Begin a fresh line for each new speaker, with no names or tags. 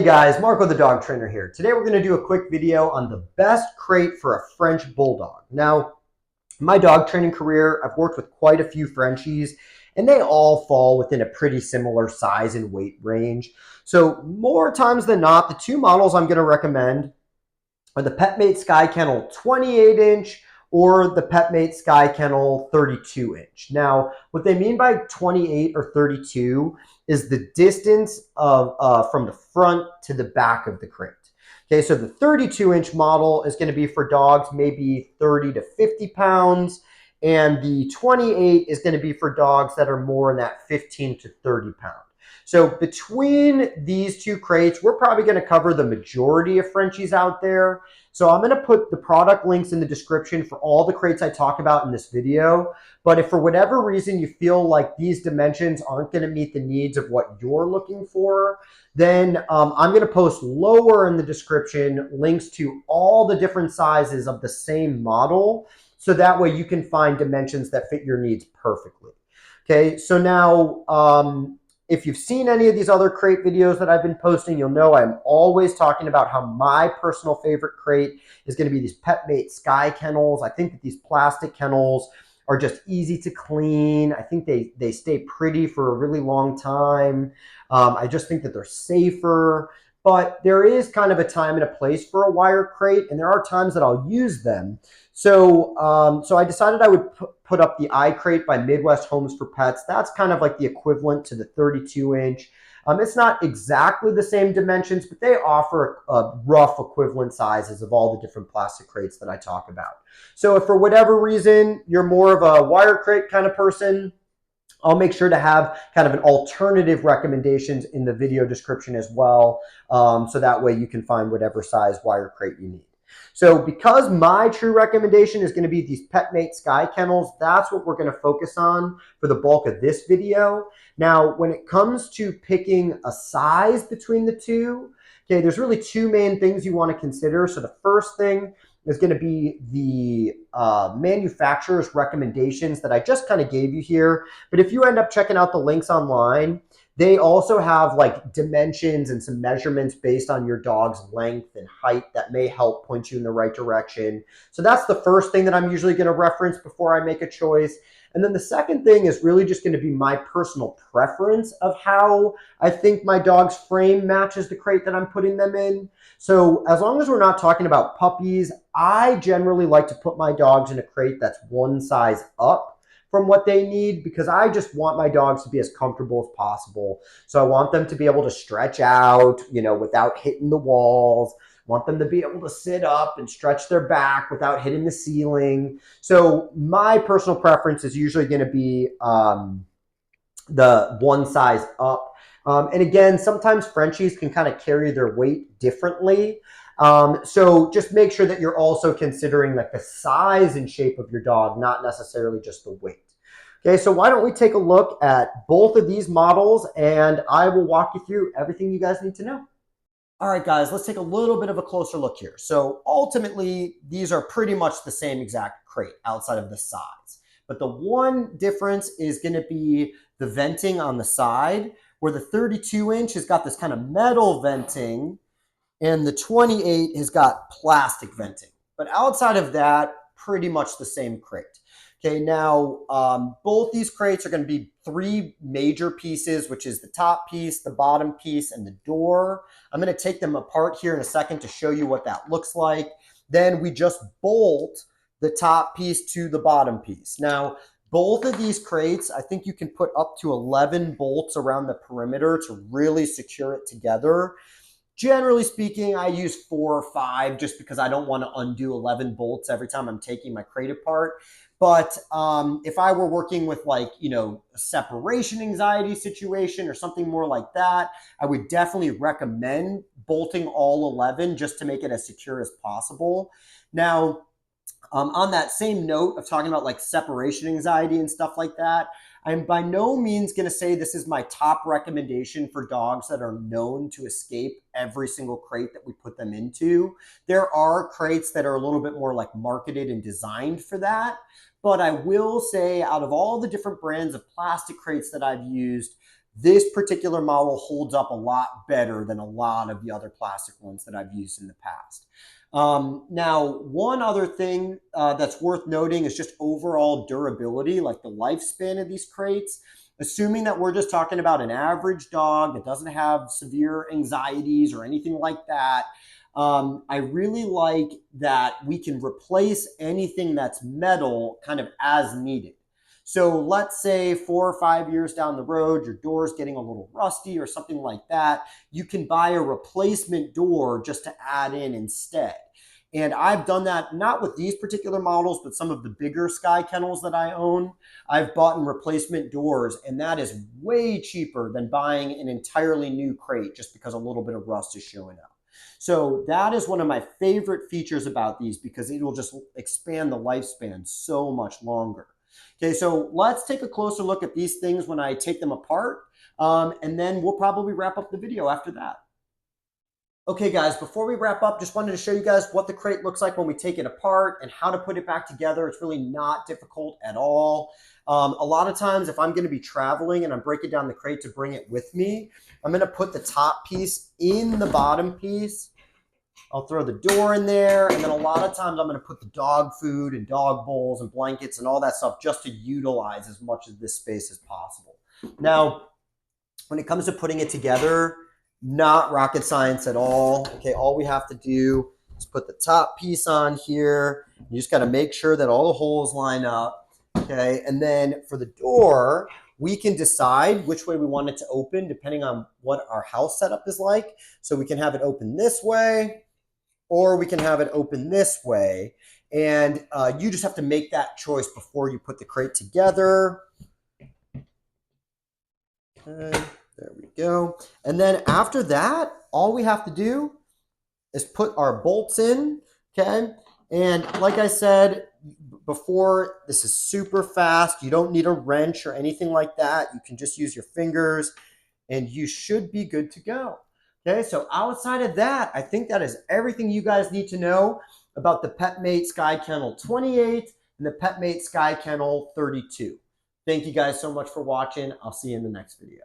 Hey guys, Marco the dog trainer here. Today we're going to do a quick video on the best crate for a French Bulldog. Now, in my dog training career, I've worked with quite a few Frenchies, and they all fall within a pretty similar size and weight range. So more times than not, the two models I'm going to recommend are the PetMate Sky Kennel 28-inch or the PetMate Sky Kennel 32-inch. Now, what they mean by 28 or 32 is the distance of from the front to the back of the crate. Okay, so the 32-inch model is going to be for dogs maybe 30 to 50 pounds, and the 28 is going to be for dogs that are more in that 15 to 30 pound. So between these two crates, we're probably going to cover the majority of Frenchies out there. So I'm going to put the product links in the description for all the crates I talk about in this video. But if for whatever reason you feel like these dimensions aren't going to meet the needs of what you're looking for, then I'm going to post lower in the description links to all the different sizes of the same model. So that way you can find dimensions that fit your needs perfectly. Okay, so now, if you've seen any of these other crate videos that I've been posting, you'll know I'm always talking about how my personal favorite crate is going to be these PetMate Sky Kennels. I think that these plastic kennels are just easy to clean. I think they stay pretty for a really long time. I just think that they're safer. But there is kind of a time and a place for a wire crate, and there are times that I'll use them. So I decided I would put up the iCrate by Midwest Homes for Pets. That's kind of like the equivalent to the 32-inch. It's not exactly the same dimensions, but they offer rough equivalent sizes of all the different plastic crates that I talk about. So if for whatever reason you're more of a wire crate kind of person, I'll make sure to have kind of an alternative recommendations in the video description as well. So that way you can find whatever size wire crate you need. So because my true recommendation is going to be these PetMate Sky Kennels, that's what we're going to focus on for the bulk of this video. Now, when it comes to picking a size between the two, okay, there's really two main things you want to consider. So the first thing is going to be the manufacturer's recommendations that I just kind of gave you here. But if you end up checking out the links online, they also have like dimensions and some measurements based on your dog's length and height that may help point you in the right direction. So that's the first thing that I'm usually going to reference before I make a choice. And then the second thing is really just going to be my personal preference of how I think my dog's frame matches the crate that I'm putting them in. So as long as we're not talking about puppies, I generally like to put my dogs in a crate that's one size up from what they need, because I just want my dogs to be as comfortable as possible. So I want them to be able to stretch out, without hitting the walls. Want them to be able to sit up and stretch their back without hitting the ceiling. So my personal preference is usually going to be the one size up. And again, sometimes Frenchies can kind of carry their weight differently. So just make sure that you're also considering like the size and shape of your dog, not necessarily just the weight. Okay, so why don't we take a look at both of these models, and I will walk you through everything you guys need to know. All right, guys, let's take a little bit of a closer look here. So ultimately, these are pretty much the same exact crate outside of the size. But the one difference is going to be the venting on the side, where the 32-inch has got this kind of metal venting, and the 28 has got plastic venting. But outside of that, pretty much the same crate. Okay, now both these crates are going to be three major pieces, which is the top piece, the bottom piece, and the door. I'm going to take them apart here in a second to show you what that looks like. Then we just bolt the top piece to the bottom piece. Now, both of these crates, I think you can put up to 11 bolts around the perimeter to really secure it together. Generally speaking, I use 4 or 5 just because I don't want to undo 11 bolts every time I'm taking my crate apart. But if I were working with like, a separation anxiety situation or something more like that, I would definitely recommend bolting all 11 just to make it as secure as possible. Now, on that same note of talking about like separation anxiety and stuff like that, I'm by no means going to say this is my top recommendation for dogs that are known to escape every single crate that we put them into. There are crates that are a little bit more like marketed and designed for that. But I will say, out of all the different brands of plastic crates that I've used, this particular model holds up a lot better than a lot of the other plastic ones that I've used in the past. Now, one other thing that's worth noting is just overall durability, like the lifespan of these crates. Assuming that we're just talking about an average dog that doesn't have severe anxieties or anything like that, I really like that we can replace anything that's metal kind of as needed. So let's say 4 or 5 years down the road, your door's getting a little rusty or something like that. You can buy a replacement door just to add in instead. And I've done that not with these particular models, but some of the bigger Sky Kennels that I own. I've bought in replacement doors, and that is way cheaper than buying an entirely new crate just because a little bit of rust is showing up. So that is one of my favorite features about these because it will just expand the lifespan so much longer. Okay, so let's take a closer look at these things when I take them apart, and then we'll probably wrap up the video after that. Okay guys, before we wrap up, just wanted to show you guys what the crate looks like when we take it apart and how to put it back together. It's really not difficult at all. A lot of times if I'm going to be traveling and I'm breaking down the crate to bring it with me, I'm going to put the top piece in the bottom piece. I'll throw the door in there, and then a lot of times I'm going to put the dog food and dog bowls and blankets and all that stuff just to utilize as much of this space as possible. Now, when it comes to putting it together, not rocket science at all. Okay, all we have to do is put the top piece on here. You just got to make sure that all the holes line up. Okay, and then for the door, we can decide which way we want it to open depending on what our house setup is like. So we can have it open this way, or we can have it open this way. And you just have to make that choice before you put the crate together. Okay. There we go. And then after that, all we have to do is put our bolts in, okay? And like I said before, this is super fast. You don't need a wrench or anything like that. You can just use your fingers and you should be good to go. Okay, so outside of that, I think that is everything you guys need to know about the PetMate Sky Kennel 28 and the PetMate Sky Kennel 32. Thank you guys so much for watching. I'll see you in the next video.